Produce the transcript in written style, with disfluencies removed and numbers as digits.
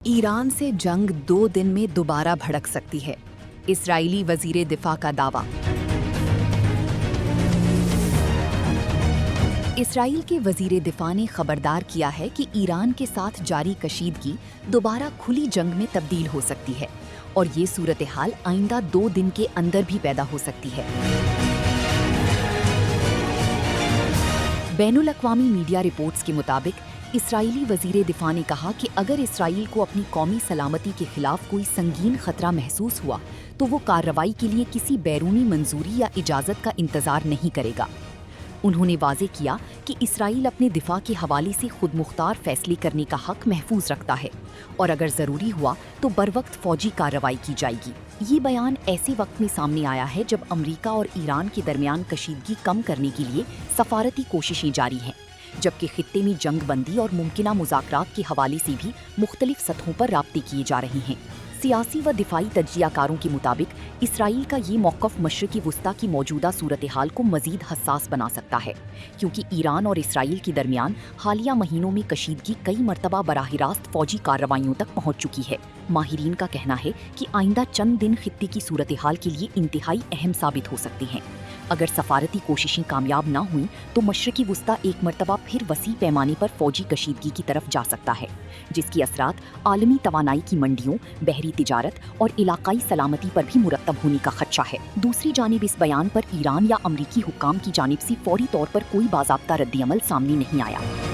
Iran से जंग 2 दिन में दोबारा भड़क सकती है, इसराइली वजीर दिफा का दावा। इसराइल के वजीर दिफा ने खबरदार किया है कि ईरान के साथ जारी कशीदगी दोबारा खुली जंग में तब्दील हो सकती है और ये सूरत हाल आइंदा 2 दिन के अंदर भी पैदा हो सकती है। बैनुल अक़वामी मीडिया रिपोर्ट्स के मुताबिक इसराइली वजीर दिफा ने कहा कि अगर इसराइल को अपनी कौमी सलामती के खिलाफ कोई संगीन खतरा महसूस हुआ तो वो कार्रवाई के लिए किसी बैरूनी मंजूरी या इजाज़त का इंतज़ार नहीं करेगा। उन्होंने वाज़े किया कि इसराइल अपने दिफा के हवाले से खुद मुख्तार फैसले करने का हक महफूज रखता है और अगर ज़रूरी हुआ तो बरवक्त फ़ौजी कार्रवाई की जाएगी। ये बयान ऐसे वक्त में सामने आया है जब अमरीका और ईरान के दरमियान कशीदगी कम करने के लिए सफारती कोशिशें जारी हैं, जबकि खित्ते में जंग बंदी और मुमकिना मुज़ाकरात के हवाले से भी मुख्तलिफ सतहों पर राब्ते किए जा रहे हैं। सियासी व दिफाई तज्जियाकारों के मुताबिक इसराइल का ये मौक़िफ़ मशरिक़ी वुस्ता की मौजूदा सूरत हाल को मज़ीद हसास बना सकता है, क्योंकि ईरान और इसराइल के दरमियान हालिया महीनों में कशीदगी कई मरतबा बराह रास्त फ़ौजी कार्रवाइयों तक पहुँच चुकी है। माहिरीन का कहना है कि आइंदा चंद दिन खित्ते की सूरत हाल के लिए इंतहाई अहम साबित हो सकते हैं। अगर सफारती कोशिशें कामयाब न हुई तो मशरिक़ी वुस्ता एक मरतबा फिर वसी पैमाने पर फ़ौजी कशीदगी की तरफ जा सकता है, जिसकी असरात आलमी तवानाई की मंडियों, बहरी तिजारत और इलाकाई सलामती पर भी मुरतब होने का खदशा है। दूसरी जानिब इस बयान पर ईरान या अमरीकी हुक्काम की जानिब से फौरी तौर पर कोई बाज़ाब्ता रद्द-ए-अमल सामने नहीं आया।